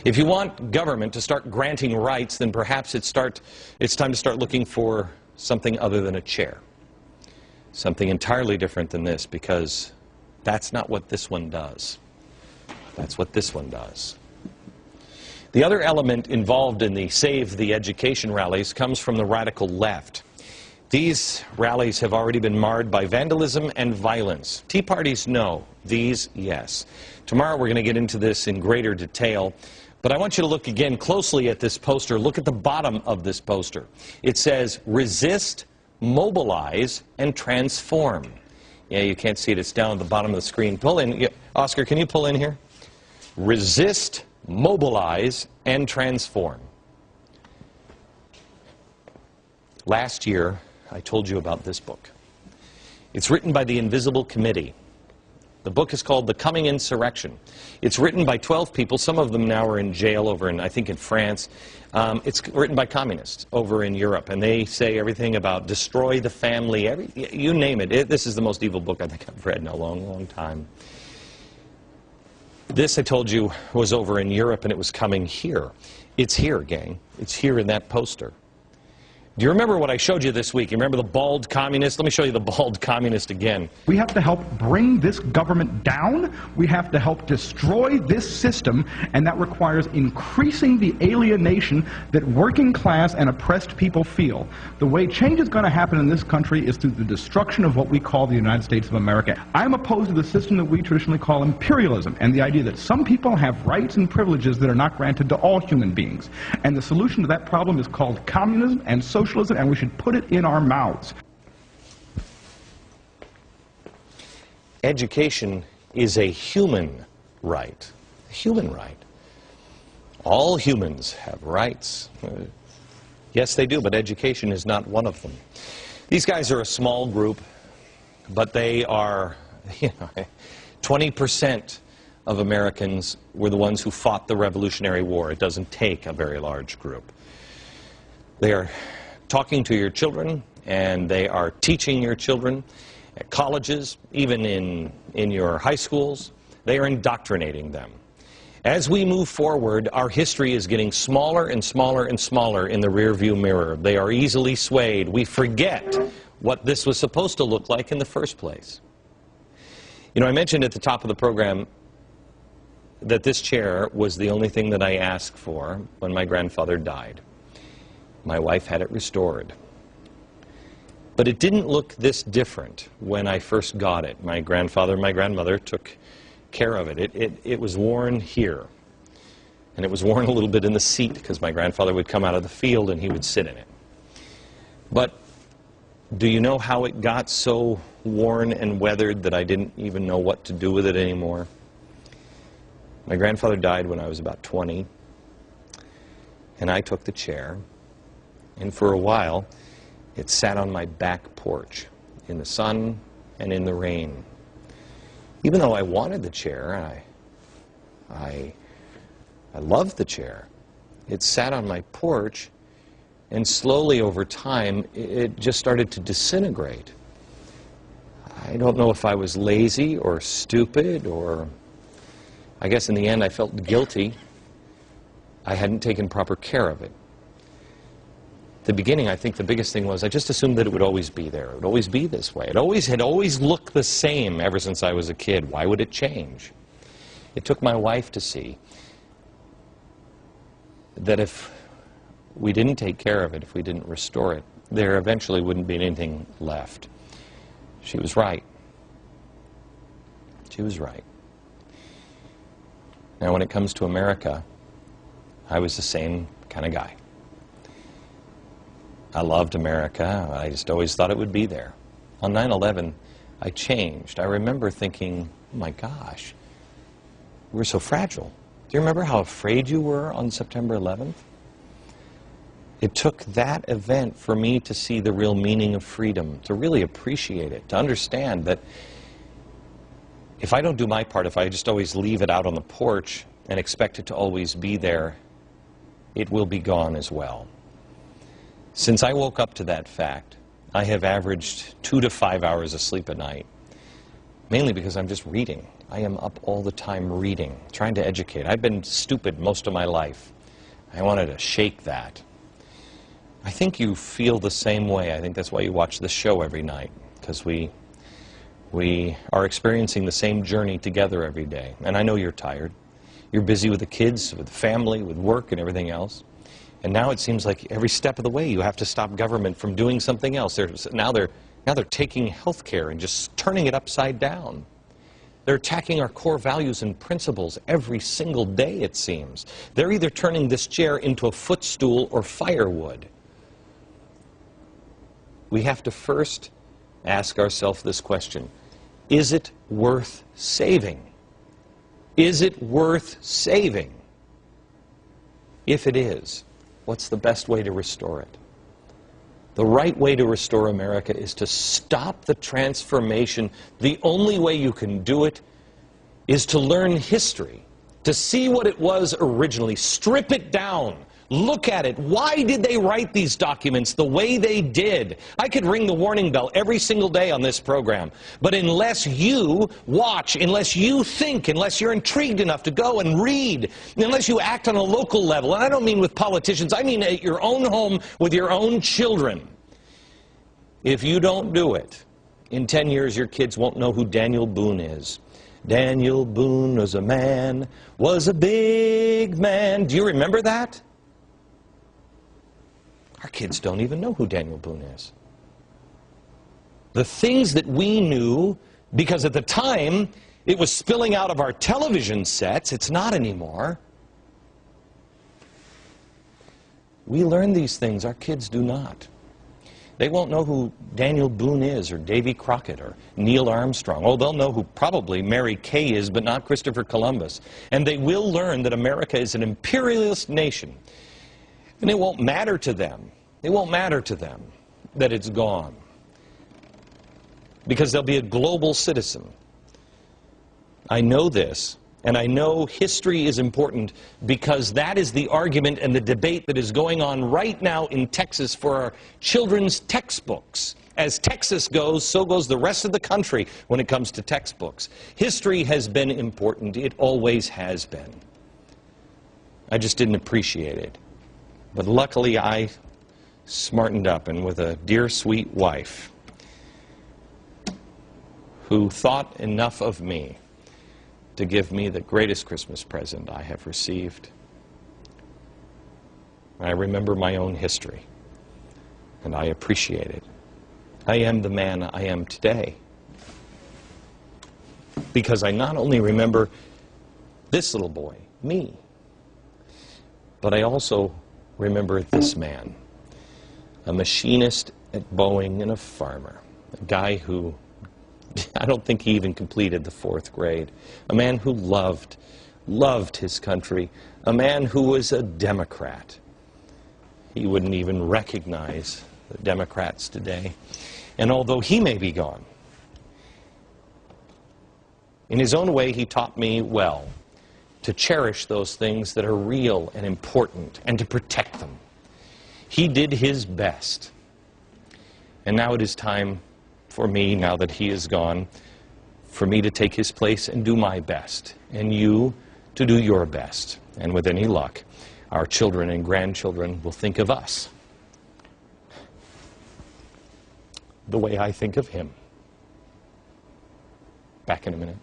If you want government to start granting rights, then perhaps it's time to start looking for something other than a chair. Something entirely different than this, because that's not what this one does. That's what this one does. The other element involved in the Save the Education rallies comes from the radical left. These rallies have already been marred by vandalism and violence. Tea parties, no. These, yes. Tomorrow we're going to get into this in greater detail. But I want you to look again closely at this poster. Look at the bottom of this poster. It says, resist, mobilize, and transform. Yeah, you can't see it. It's down at the bottom of the screen. Pull in. Yeah, Oscar, can you pull in here? Resist, mobilize, and transform. Last year, I told you about this book. It's written by the Invisible Committee. The book is called The Coming Insurrection. It's written by 12 people. Some of them now are in jail over in, I think, in France. It's written by communists over in Europe, and they say everything about destroy the family, you name it. This is the most evil book I think I've read in a long, long time. This, I told you, was over in Europe, and it was coming here. It's here, gang. It's here in that poster. Do you remember what I showed you this week? You remember the bald communist? Let me show you the bald communist again. We have to help bring this government down. We have to help destroy this system, and that requires increasing the alienation that working class and oppressed people feel. The way change is going to happen in this country is through the destruction of what we call the United States of America. I'm opposed to the system that we traditionally call imperialism, and the idea that some people have rights and privileges that are not granted to all human beings. And the solution to that problem is called communism and socialism, and we should put it in our mouths. Education is a human right. A human right. All humans have rights. Yes, they do, but education is not one of them. These guys are a small group, but they are, 20% of Americans were the ones who fought the Revolutionary War. It doesn't take a very large group. They are talking to your children, and they are teaching your children at colleges, even in your high schools. They are indoctrinating them. As we move forward, our history is getting smaller and smaller and smaller in the rearview mirror. They are easily swayed. We forget what this was supposed to look like in the first place. You know, I mentioned at the top of the program that this chair was the only thing that I asked for when my grandfather died. My wife had it restored. But it didn't look this different when I first got it. My grandfather and my grandmother took care of it. It was worn here. And it was worn a little bit in the seat because my grandfather would come out of the field and he would sit in it. But do you know how it got so worn and weathered that I didn't even know what to do with it anymore? My grandfather died when I was about 20. And I took the chair. And for a while, it sat on my back porch, in the sun and in the rain. Even though I wanted the chair, I loved the chair, it sat on my porch, and slowly over time, it just started to disintegrate. I don't know if I was lazy or stupid, or I guess in the end I felt guilty. I hadn't taken proper care of it. The beginning, I think the biggest thing was I just assumed that it would always be there. It would always be this way. It had always looked the same ever since I was a kid. Why would it change? It took my wife to see that if we didn't take care of it, if we didn't restore it, there eventually wouldn't be anything left. She was right. She was right. Now, when it comes to America, I was the same kind of guy. I loved America. I just always thought it would be there. On 9/11, I changed. I remember thinking, oh my gosh, we're so fragile. Do you remember how afraid you were on September 11th? It took that event for me to see the real meaning of freedom, to really appreciate it, to understand that if I don't do my part, if I just always leave it out on the porch and expect it to always be there, it will be gone as well. Since I woke up to that fact, I have averaged 2 to 5 hours of sleep a night, mainly because I'm just reading. I am up all the time reading, trying to educate. I've been stupid most of my life. I wanted to shake that. I think you feel the same way. I think that's why you watch this show every night, because we are experiencing the same journey together every day. And I know you're tired. You're busy with the kids, with the family, with work and everything else. And now it seems like every step of the way you have to stop government from doing something else. Now they're taking health care and just turning it upside down. They're attacking our core values and principles every single day, it seems. They're either turning this chair into a footstool or firewood. We have to first ask ourselves this question: is it worth saving? Is it worth saving? If it is, what's the best way to restore it? The right way to restore America is to stop the transformation. The only way you can do it is to learn history, to see what it was originally, strip it down, look at it. Why did they write these documents the way they did? I could ring the warning bell every single day on this program, but unless you watch, unless you think, unless you're intrigued enough to go and read, unless you act on a local level, and I don't mean with politicians, I mean at your own home with your own children, if you don't do it, in 10 years your kids won't know who Daniel Boone is. Daniel Boone was a big man. Do you remember that? Our kids don't even know who Daniel Boone is. The things that we knew, because at the time it was spilling out of our television sets, it's not anymore. We learn these things, our kids do not. They won't know who Daniel Boone is, or Davy Crockett, or Neil Armstrong. Oh, they'll know who probably Mary Kay is, but not Christopher Columbus. And they will learn that America is an imperialist nation. And it won't matter to them. It won't matter to them that it's gone, because they'll be a global citizen. I know this, and I know history is important, because that is the argument and the debate that is going on right now in Texas for our children's textbooks. As Texas goes, so goes the rest of the country when it comes to textbooks. History has been important. It always has been. I just didn't appreciate it. But luckily I smartened up, and with a dear sweet wife who thought enough of me to give me the greatest Christmas present I have received. I remember my own history, and I appreciate it. I am the man I am today because I not only remember this little boy, me, but I also remember this man, a machinist at Boeing and a farmer, a guy who I don't think he even completed the 4th grade, a man who loved his country, a man who was a Democrat. He wouldn't even recognize the Democrats today. And although he may be gone, in his own way he taught me well to cherish those things that are real and important and to protect them. He did his best. And now it is time for me, now that he is gone, for me to take his place and do my best, and you to do your best. And with any luck, our children and grandchildren will think of us the way I think of him. Back in a minute.